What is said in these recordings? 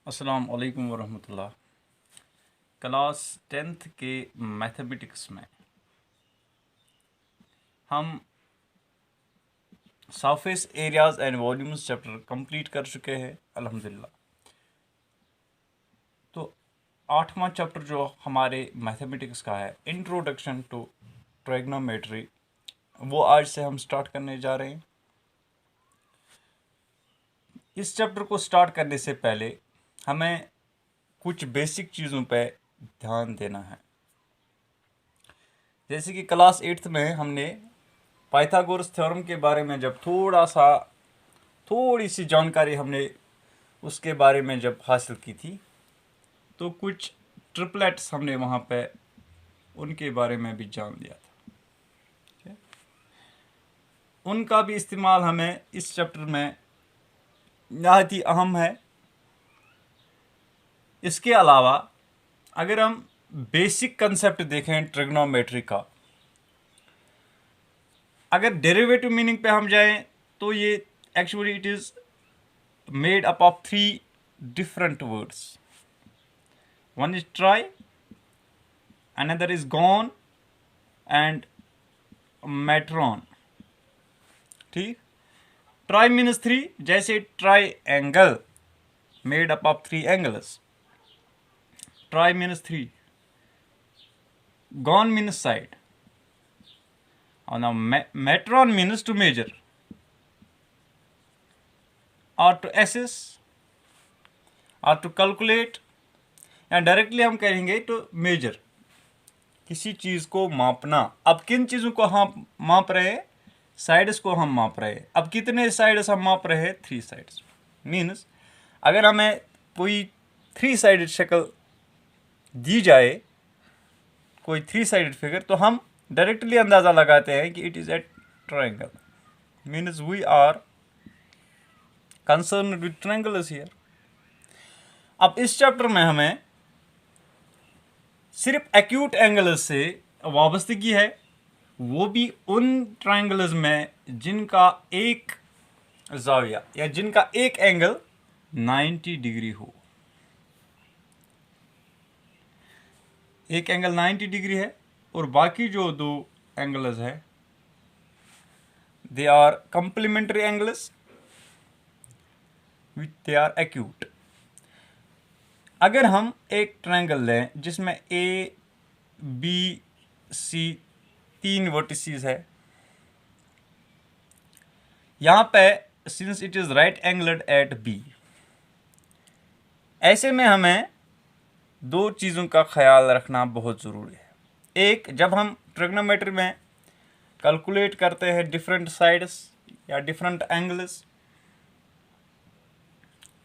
अस्सलाम वालेकुम वरहमतुल्लाह। Class 10th के मैथमेटिक्स में हम surface areas and volumes chapter complete कर चुके हैं अल्हम्दुलिल्लाह। तो 8वां चैप्टर जो हमारे मैथमेटिक्स का है, इंट्रोडक्शन टू ट्रिग्नोमेट्री, वो आज से हम स्टार्ट करने जा रहे हैं। इस चैप्टर को स्टार्ट करने से पहले हमें कुछ बेसिक चीज़ों पे ध्यान देना है। जैसे कि क्लास 8th में हमने पाइथागोरस थ्योरम के बारे में जब थोड़ी सी जानकारी हमने उसके बारे में जब हासिल की थी, तो कुछ ट्रिपलेट्स हमने वहाँ पे उनके बारे में भी जान लिया था। ठीक है? उनका भी इस्तेमाल हमें इस चैप्टर में नहायत ही अहम है। इसके अलावा अगर हम बेसिक कंसेप्ट देखें ट्रिग्नोमेट्री का, अगर डेरिवेटिव मीनिंग पे हम जाएं तो ये actually it is made up of three different words. One is try, another is gone, and metron. ठीक, try means three, जैसे triangle made up of three angles. Try means three. Gone means side. And now metron means to measure or to assess or to calculate, या directly हम कहेंगे to major, किसी चीज़ को मापना। अब किन चीज़ों को हम माप रहे हैं? साइड्स को हम माप रहे हैं। अब कितने साइड्स हम माप रहे हैं? 3 साइड्स। मीन्स अगर हमें कोई 3 साइडेड शक्ल दी जाए, कोई 3 साइडेड फिगर, तो हम डायरेक्टली अंदाज़ा लगाते हैं कि it is a triangle. Means we are concern with triangles here. अब इस चैप्टर में हमें सिर्फ एक्यूट एंगल्स से वाबस्तगी है, वो भी उन ट्रायंगल्स में जिनका एक जाविया या जिनका एक एंगल 90 डिग्री हो। एक एंगल 90 डिग्री है और बाकी जो दो एंगल्स है they are complementary angles which they are acute. अगर हम एक ट्रायंगल लें जिसमें ए बी सी 3 वर्टिसेस है, यहाँ पे since it is right angled at B, ऐसे में हमें दो चीज़ों का ख्याल रखना बहुत ज़रूरी है। एक, जब हम ट्रिग्नोमेट्री में कैलकुलेट करते हैं डिफरेंट साइड्स या डिफरेंट एंगल्स,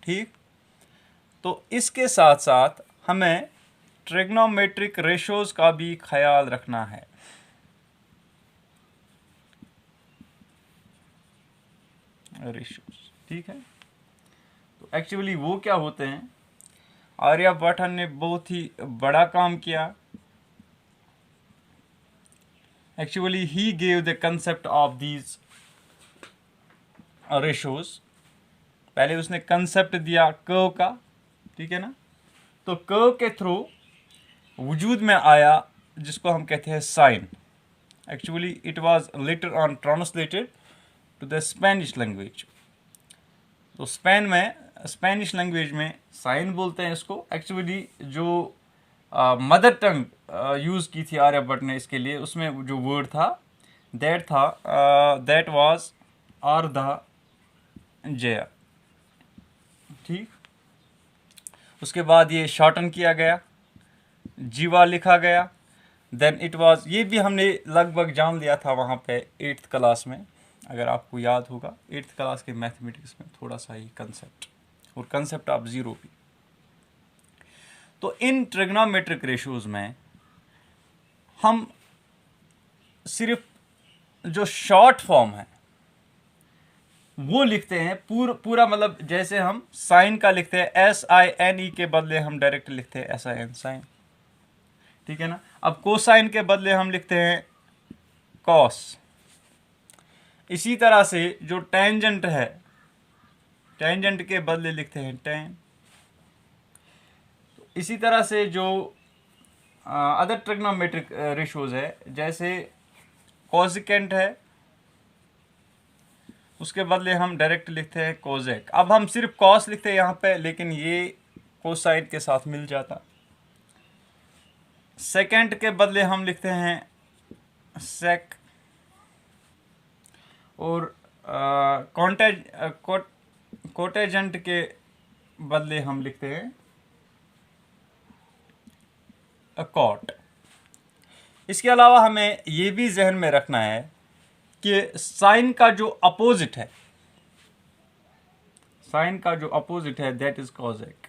ठीक, तो इसके साथ साथ हमें ट्रिग्नोमेट्रिक रेशोज का भी ख्याल रखना है। रेशोज, ठीक है। तो एक्चुअली वो क्या होते हैं? आर्यभट्ट ने बहुत ही बड़ा काम किया। Actually he gave the concept of these ratios. पहले उसने कंसेप्ट दिया कर्व का, ठीक है ना। तो कर्व के थ्रू वजूद में आया जिसको हम कहते हैं sine. Actually it was later on translated to the Spanish language. तो स्पेनिश लैंग्वेज में साइन बोलते हैं इसको। एक्चुअली जो मदर टंग यूज़ की थी आर्यभट्ट ने इसके लिए, उसमें जो वर्ड था दैट वाज आर्धा जया, ठीक। उसके बाद ये शॉर्टन किया गया, जीवा लिखा गया। देन इट वाज, ये भी हमने लगभग जान लिया था वहाँ पे 8th क्लास में, अगर आपको याद होगा 8th क्लास के मैथमेटिक्स में थोड़ा सा ही कंसेप्ट, और कंसेप्ट ऑफ ज़ीरो भी। तो इन ट्रिग्नोमेट्रिक रेशोज़ में हम सिर्फ जो शॉर्ट फॉर्म है वो लिखते हैं। पूरा मतलब जैसे हम साइन का लिखते हैं SINE के बदले हम डायरेक्ट लिखते हैं SIN, साइन, ठीक है ना। अब कोसाइन के बदले हम लिखते हैं कॉस। इसी तरह से जो टेंजेंट है, टेंजेंट के बदले लिखते हैं टेन। इसी तरह से जो अदर ट्रिग्नोमेट्रिक रेशियोज है, जैसे कोसेकेंट है, उसके बदले हम डायरेक्ट लिखते हैं कोजेक। अब हम सिर्फ कॉस लिखते हैं यहाँ पे, लेकिन ये कोसाइड के साथ मिल जाता। सेकेंड के बदले हम लिखते हैं सेक, और कोटेजेंट के बदले हम लिखते हैं कॉट। इसके अलावा हमें ये भी जहन में रखना है कि साइन का जो अपोजिट है, साइन का जो अपोजिट है दैट इज कॉजेक।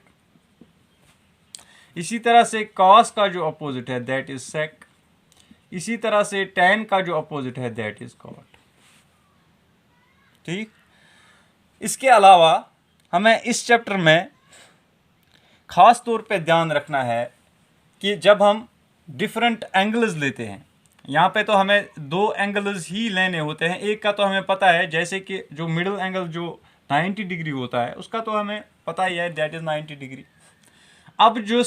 इसी तरह से कॉस का जो अपोजिट है दैट इज सेक। इसी तरह से टैन का जो अपोजिट है दैट इज कॉट। ठीक। इसके अलावा हमें इस चैप्टर में खास तौर पे ध्यान रखना है कि जब हम डिफरेंट एंगल्स लेते हैं, यहाँ पे तो हमें दो एंगल्स ही लेने होते हैं। एक का तो हमें पता है, जैसे कि जो मिडिल एंगल जो 90 डिग्री होता है उसका तो हमें पता ही है, दैट इज 90 डिग्री। अब जो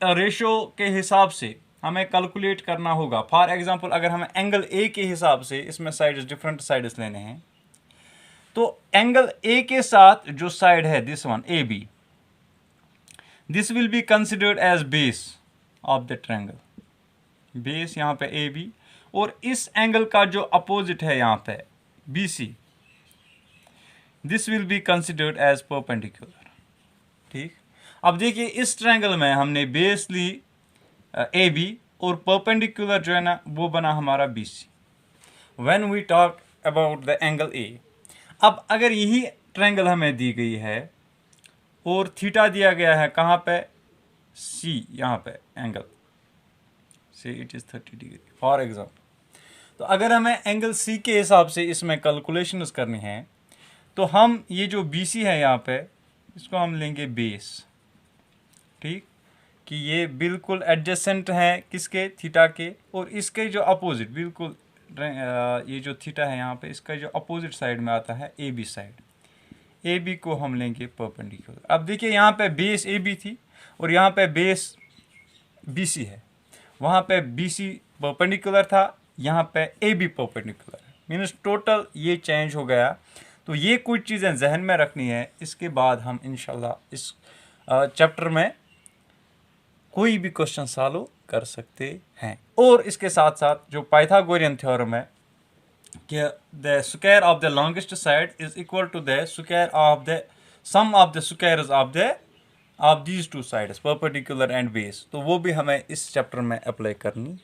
रेशो के हिसाब से हमें कैलकुलेट करना होगा, फॉर एग्जांपल अगर हमें एंगल ए के हिसाब से इसमें साइड्स, डिफरेंट साइड्स लेने हैं, तो एंगल ए के साथ जो साइड है this one A B, this will be considered as base of the triangle, base यहाँ पे ए बी, और इस एंगल का जो अपोजिट है यहाँ पे B C, this will be considered as perpendicular. ठीक। अब देखिए इस ट्रायंगल में हमने बेस ली ए बी, और परपेंडिकुलर जो है ना वो बना हमारा B C, when we talk about the angle A. अब अगर यही ट्रायंगल हमें दी गई है और थीटा दिया गया है कहाँ पे, सी, यहाँ पे एंगल से it is 30 degree for example, तो अगर हमें एंगल सी के हिसाब से इसमें कैलकुलेशंस करनी है, तो हम ये जो बी सी है यहाँ पे, इसको हम लेंगे बेस। ठीक। कि ये बिल्कुल एडजेसेंट है किसके, थीटा के, और इसके जो अपोजिट बिल्कुल ये जो थीटा है यहाँ पे, इसका जो अपोजिट साइड में आता है A B side, A B को हम लेंगे परपेंडिकुलर। अब देखिए यहाँ पे बेस ए बी थी और यहाँ पे बेस बी सी है, वहाँ पे बी सी परपेंडिकुलर था, यहाँ पे ए बी परपेंडिकुलर है, मीन्स टोटल ये चेंज हो गया। तो ये कुछ चीज़ें जहन में रखनी है। इसके बाद हम इंशाल्लाह इस चैप्टर में कोई भी क्वेश्चन सॉल्व कर सकते हैं। और इसके साथ साथ जो पाइथागोरियन थ्योरम है कि the square of the longest side is equal to the square of the sum of the squares of these two sides perpendicular and base, तो वो भी हमें इस चैप्टर में अप्लाई करनी